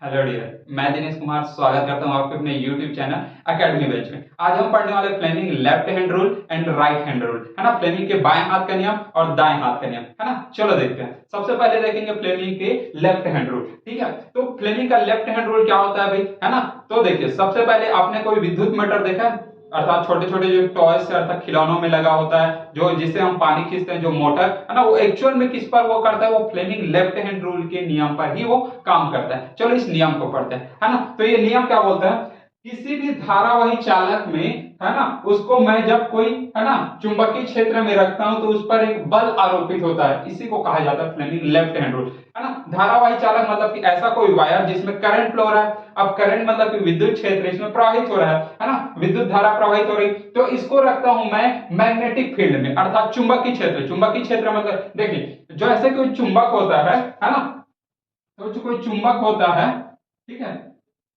Hello dear, मैं दिनेश कुमार स्वागत करता हूं आपके अपने YouTube चैनल एकेडमी बैच में। आज हम पढ़ने वाले Fleming left hand rule and right hand rule, है ना। फ्लेमिंग के बाएं हाथ का नियम और दाएं हाथ का नियम, है ना। चलो देखते हैं। सबसे पहले देखेंगे फ्लेमिंग के लेफ्ट हैंड रूल। ठीक है, तो फ्लेमिंग का लेफ्ट हैंड रूल क्या होता है भाई, है ना। तो देखिए, सबसे पहले आपने कोई विद्युत मोटर देखा है, अर्थात छोटे छोटे जो टॉयज से अर्थात खिलौनों में लगा होता है, जो जिससे हम पानी खींचते हैं, जो मोटर है ना, वो एक्चुअल में किस पर वो करता है, वो फ्लेमिंग लेफ्ट हैंड रूल के नियम पर ही वो काम करता है। चलो इस नियम को पढ़ते हैं, है ना। तो ये नियम क्या बोलता है, किसी भी धारावाही चालक में, है ना, उसको मैं जब कोई, है ना, चुंबकीय क्षेत्र में रखता हूं तो उस पर एक बल आरोपित होता है। इसी को कहा जाता है फ्लेमिंग लेफ्ट हैंड रूल, है ना। धारावाही चालक मतलब कि ऐसा कोई वायर जिसमें करंट फ्लो हो रहा है। अब करंट मतलब कि विद्युत क्षेत्र इसमें प्रवाहित हो रहा है ना, विद्युत धारा प्रवाहित हो रही, तो इसको रखता हूं मैं मैग्नेटिक फील्ड में, अर्थात चुंबकीय क्षेत्र। चुंबकीय क्षेत्र मतलब देखिए, जो ऐसे कोई चुंबक होता है ना, तो जो कोई चुंबक होता है, ठीक है,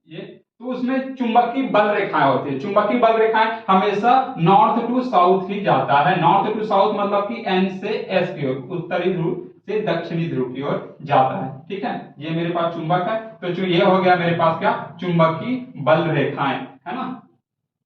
ये तो उसमें चुंबकीय बल रेखाएं होती है। चुंबकीय बल रेखाएं हमेशा नॉर्थ टू साउथ ही जाता है। नॉर्थ टू साउथ मतलब कि एन से एस की ओर, उत्तरी ध्रुव से दक्षिणी ध्रुव की ओर जाता है। ठीक है, ये मेरे पास चुंबक है, तो जो ये हो गया मेरे पास क्या, चुंबकीय बल रेखाएं, है ना।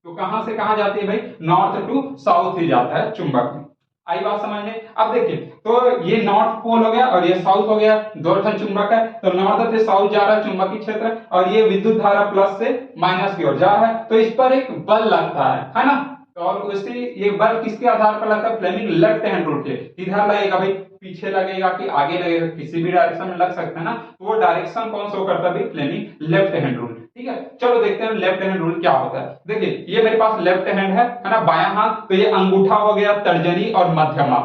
तो कहां से कहां जाती है भाई, नॉर्थ टू साउथ ही जाता है चुंबक। आई बात समझ में। अब देखिए, तो ये नॉर्थ पोल हो गया और ये साउथ हो गया, दो चुंबक है, तो नॉर्थ से साउथ जा रहा है चुंबकीय क्षेत्र, और ये विद्युत धारा प्लस से माइनस की ओर जा रहा है, तो इस पर एक बल लगता है ना। तो और उसी ये बल किसके आधार पर लगता है, फ्लेमिंग लेफ्ट हैंड रूल के। किधर लगेगा भाई, पीछे लगेगा कि आगे लगेगा, किसी भी डायरेक्शन में लग सकता है ना। तो वो डायरेक्शन कौन सा करता है भाई, फ्लेमिंग लेफ्ट हैंड रूल। ठीक है, चलो देखते हैं लेफ्ट हैंड रूल क्या होता है। देखिए, ये मेरे पास लेफ्ट हैंड है ना, बायां हाथ, तो ये अंगूठा हो गया, तर्जनी और मध्यमा,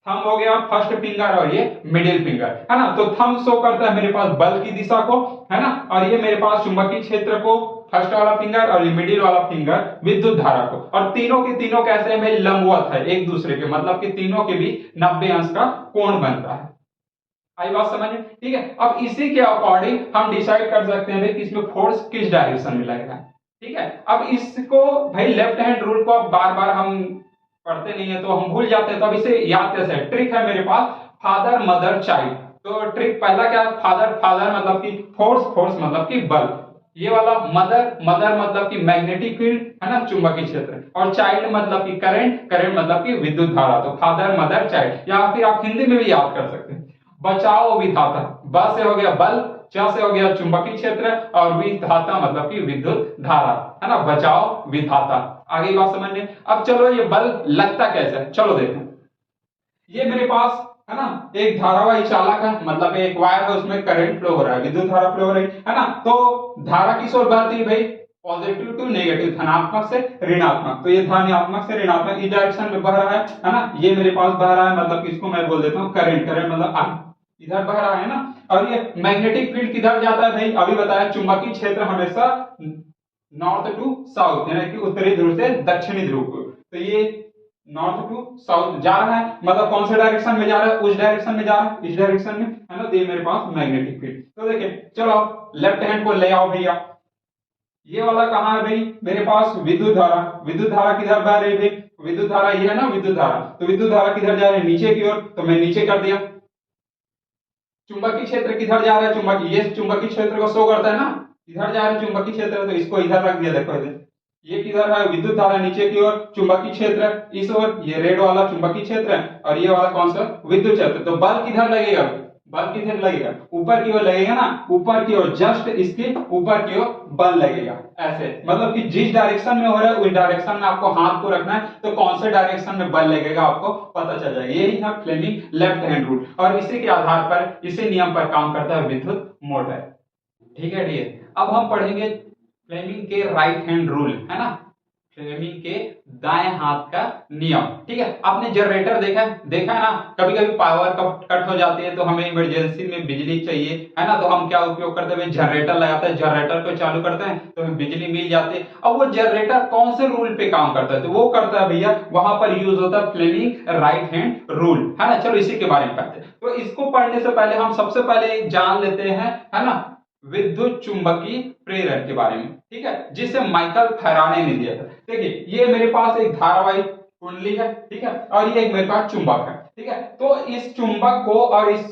थंब हो गया फर्स्ट फिंगर, और ये मिडिल फिंगर, है ना। तो थंब शो करता है मेरे पास बल की दिशा को, है ना, और ये मेरे पास चुंबकीय क्षेत्र को, फर्स्ट वाला फिंगर, और ये मिडिल वाला फिंगर विद्युत धारा को। और तीनों के तीनों कैसे हैं भाई, लंबवत है एक दूसरे के, मतलब कि तीनों के भी 90 अंश का कोण बनता है। आई बात समझ में। ठीक है, अब इसी के अकॉर्डिंग हम डिसाइड कर सकते हैं कि इसमें फोर्स किस डायरेक्शन में लगेगा। ठीक है, अब इसको भाई लेफ्ट हैंड रूल को अब बार बार हम पढ़ते नहीं है तो हम भूल जाते हैं, तो अब इसे याद कैसे है, ट्रिक है मेरे पास, फादर मदर चाइल्ड। तो ट्रिक पहला क्या है, फादर, फादर मतलब कि फोर्स, फोर्स मतलब कि बल। ये वाला मदर, मदर मतलब कि मैग्नेटिक फील्ड, है ना, चुंबकीय क्षेत्र, और चाइल्ड मतलब कि करंट, करंट मतलब कि विद्युत धारा। तो फादर मदर चाइल्ड, या फिर आप हिंदी में भी याद कर सकते हैं, बचाओ विधाता। ब से हो गया बल, च से हो गया चुंबकीय क्षेत्र, और विधाता मतलब कि विद्युत धारा, है ना, बचाओ विधाता। आगे बात समझ में। अब चलो ये बल लगता कैसे है, चलो देखते हैं। ये मेरे पास, है ना, एक धारावाही चालक है, मतलब एक वायर है, उसमें करंट फ्लो हो रहा है, विद्युत धारा फ्लो हो रही है ना। तो धारा किस ओर बहती है भाई, पॉजिटिव टू नेगेटिव, धनात्मक से ऋणात्मक। तो ये धनात्मक से ऋणात्मक इस डायरेक्शन में बह रहा है ना। ये मेरे पास बह रहा है, मतलब इसको मैं बोल देता हूँ करंट, करंट मतलब इधर बह रहा है ना। और ये मैग्नेटिक फील्ड किधर जाता है भाई, अभी बताया चुंबकीय क्षेत्र हमेशा नॉर्थ टू साउथ, यानी कि उत्तरी ध्रुव से दक्षिणी ध्रुव को। तो ये नॉर्थ टू साउथ जा रहा है, मतलब कौन से डायरेक्शन में जा रहा है, उस डायरेक्शन में जा रहा है, इस डायरेक्शन में, है ना। तो ये मेरे पास मैग्नेटिक फील्ड। तो देखिए, चलो लेफ्ट हैंड को ले आओ भैया। ये वाला कहां है भाई, मेरे पास विद्युत धारा। विद्युत धारा किधर बह रही है भाई, विद्युत धारा ये है ना, विद्युत धारा। तो विद्युत धारा किधर जा रही है, नीचे की ओर, तो मैं नीचे कर दिया। चुंबकीय क्षेत्र किधर जा रहा है, चुंबकीय, ये चुंबकीय क्षेत्र को शो करता है ना, इधर जा रहा है चुंबकीय क्षेत्र, तो इसको इधर रख दिया। देखो इधर, ये किधर है, विद्युत धारा नीचे की ओर, चुंबकीय क्षेत्र इस ओर, ये रेड वाला चुंबकीय क्षेत्र है, और ये वाला कौन सा, विद्युत क्षेत्र। तो बल किधर लगेगा, बल किधर लगेगा, ऊपर की ओर लगेगा ना, ऊपर की ओर, जस्ट इसके ऊपर की ओर बल लगेगा। ऐसे मतलब कि जिस डायरेक्शन में हो रहा है उस डायरेक्शन में आपको हाथ को रखना है, तो कौन से डायरेक्शन में बल लगेगा आपको पता चल जाएगा। यही है फ्लेमिंग लेफ्ट हैंड रूल, और इसी के आधार पर, इसी नियम पर काम करता है विद्युत मोटर। ठीक है डियर, अब हम पढ़ेंगे फ्लेमिंग के राइट हैंड रूल, है ना, फ्लेमिंग के दाएं हाथ का नियम। ठीक है, आपने जनरेटर देखा है ना, कभी कभी पावर कट हो जाती है, तो हमें इमरजेंसी में बिजली चाहिए, है ना। तो हम क्या उपयोग करते हैं, जनरेटर लगाते हैं, जनरेटर को चालू करते हैं तो हमें बिजली मिल जाती है। अब वो जनरेटर कौन से रूल पे काम करता है, तो वो करता है भैया, वहां पर यूज होता है फ्लेमिंग राइट हैंड रूल, है ना। चलो इसी के बारे में पढ़ते हैं। तो इसको पढ़ने से पहले हम सबसे पहले जान लेते हैं, है ना, विद्युत चुंबकीय प्रेरण के बारे में। ठीक है, जिसे माइकल फैराडे ने दिया था। देखिए, ये मेरे पास एक धारावाही कुंडली है, ठीक है, और ये एक मेरे पास चुंबक है। ठीक है, तो इस चुंबक को और इस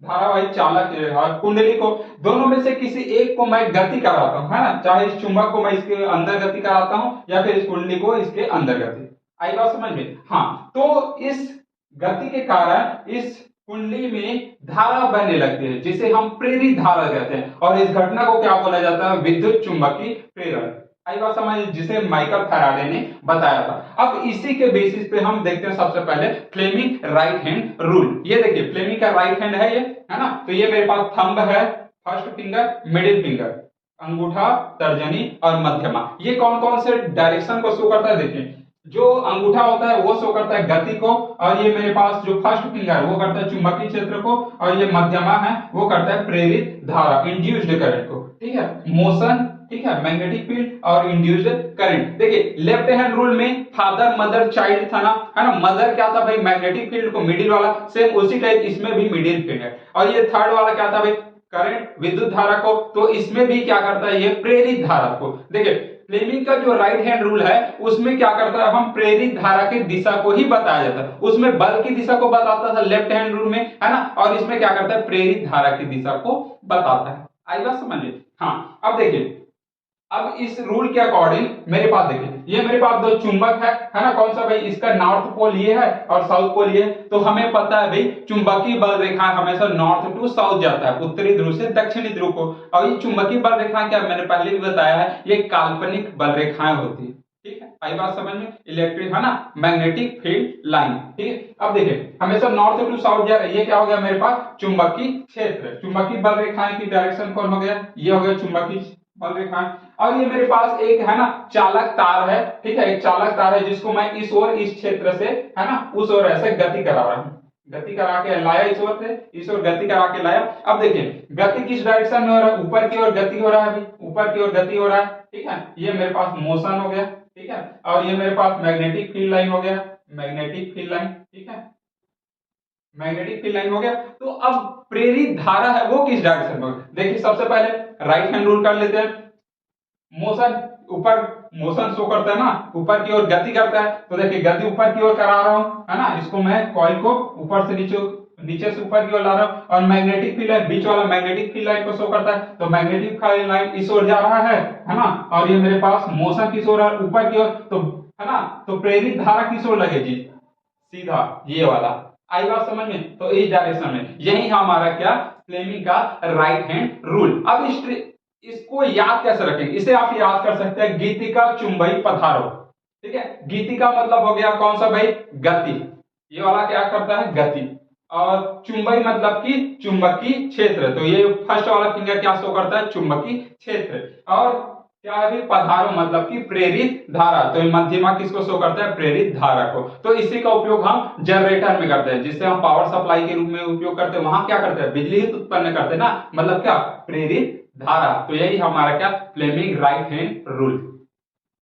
धारावाहिक चालक और कुंडली को, दोनों में से किसी एक को मैं गति कराता हूँ, है ना, चाहे इस चुंबक को मैं इसके अंदर गति कराता हूँ या फिर इस कुंडली को इसके अंदर गति। आई बात समझ में? हाँ, तो इस गति के कारण इस कुंडली में धारा बहने लगती है जिसे हम प्रेरित धारा कहते हैं, और इस घटना को क्या बोला जाता है? विद्युत चुंबकीय प्रेरण। आई बात समझ, जिसे माइकल फैराडे ने बताया था। अब इसी के बेसिस पे हम देखते हैं सबसे पहले फ्लेमिंग राइट हैंड रूल। ये देखिए फ्लेमिंग का राइट हैंड है ये, है ना, तो ये मेरे पास थंब है, फर्स्ट फिंगर, मिडिल फिंगर, अंगूठा, तर्जनी और मध्यमा। ये कौन कौन से डायरेक्शन को शो करता है? देखिए, जो अंगूठा होता है वो शो करता है गति को, और ये मेरे पास जो फर्स्ट फिंगर है वो करता है चुंबकीय क्षेत्र को, और ये मध्यमा है वो करता है प्रेरित धारा, इंड्यूस्ड करंट को। ठीक है, मोशन, ठीक है, मैग्नेटिक फील्ड और इंड्यूस्ड करंट। देखिए लेफ्ट हैंड रूल में फादर मदर चाइल्ड था ना, है ना, मदर क्या था भाई? मैग्नेटिक फील्ड को, मिडिल वाला, सेम उसी टाइप इसमें भी मिडिल फील्ड है, और ये थर्ड वाला क्या था भाई? करंट, विद्युत धारा को, तो इसमें भी क्या करता है? ये प्रेरित धारा को। देखिए फ्लेमिंग का जो राइट हैंड रूल है उसमें क्या करता है? हम प्रेरित धारा की दिशा को ही बताया जाता है, उसमें बल की दिशा को बताता था लेफ्ट हैंड रूल में, है ना, और इसमें क्या करता है? प्रेरित धारा की दिशा को बताता है। आई बात समझिए? हाँ, अब देखिए, अब इस रूल के अकॉर्डिंग मेरे पास देखिए, ये मेरे पास दो चुंबक है ना, कौन सा भाई? इसका नॉर्थ पोल ये है और साउथ पोल ये है, तो हमें पता है भाई चुंबकीय बल रेखा हमेशा नॉर्थ टू साउथ जाता है, उत्तरी ध्रुव से दक्षिणी ध्रुव को। और ये चुंबकीय बल रेखा क्या, मैंने पहले भी बताया है, ये काल्पनिक बल रेखाएं होती है। ठीक है, आई बात समझ में? इलेक्ट्रिक, है ना, मैग्नेटिक फील्ड लाइन। ठीक है, अब देखिए हमेशा नॉर्थ टू साउथ जा रहा है, ये क्या हो गया मेरे पास? चुंबकीय क्षेत्र। चुंबकीय बल रेखाएं की डायरेक्शन कौन हो गया? ये हो गया चुंबकीय बल रेखाएं। और ये मेरे पास एक, है ना, चालक तार है। ठीक है, एक चालक तार है जिसको मैं इस ओर, इस क्षेत्र से, है ना, उस ओर ऐसे गति करा रहा हूं, गति करा के लाया इस ओर से, इस ओर गति करा के लाया। अब देखिए गति किस डायरेक्शन में हो रहा है? ऊपर की ओर गति हो रहा है अभी, ऊपर की ओर गति हो रहा है। ठीक है, ये मेरे पास मोशन हो गया। ठीक है, और ये मेरे पास मैग्नेटिक फील्ड लाइन हो गया, मैग्नेटिक फील्ड लाइन। ठीक है, मैग्नेटिक फील्ड लाइन हो गया। तो अब प्रेरित धारा है वो किस डायरेक्शन में? देखिए सबसे पहले राइट हैंड रूल कर लेते हैं। मोशन, ऊपर मोशन शो करता है ना, ऊपर की ओर गति करता है, तो देखिए गति ऊपर की ओर करा रहा हूं, है ना, इसको मैं कॉइल को ऊपर से नीचे, नीचे से ऊपर की ओर ला रहा हूं। और मैग्नेटिक फील्ड लाइन, बीच वाला मैग्नेटिक फील्ड लाइन को शो करता है, तो मैग्नेटिक फील्ड लाइन इस ओर जा रहा है ना, और ये मेरे पास मोशन किस ओर है? ऊपर की ओर, तो है ना, तो प्रेरित धारा किस ओर लगेगी? सीधा ये वाला। आई बात समझ में? तो इस डायरेक्शन में, यही हमारा क्या? फ्लेमिंग का राइट हैंड रूल। अब इसको याद कैसे रखेंगे? इसे आप याद कर सकते हैं गीतिका चुंबई पधारो। ठीक है, गीतिका मतलब हो गया कौन सा भाई? गति। ये वाला क्या करता है? गति। और चुंबई मतलब कि चुंबकीय क्षेत्र, तो ये फर्स्ट वाला फिंगर क्या शो करता है? चुंबकीय क्षेत्र। और क्या है? पधारो मतलब कि प्रेरित धारा, तो मध्यमा किसको शो करता है? प्रेरित धारा को। तो इसी का उपयोग हम जनरेटर में करते हैं, जिससे हम पावर सप्लाई के रूप में उपयोग करते हैं, वहां क्या करते हैं? बिजली ही उत्पन्न करते हैं ना, मतलब क्या? प्रेरित धारा। तो यही हमारा क्या? Fleming right hand rule.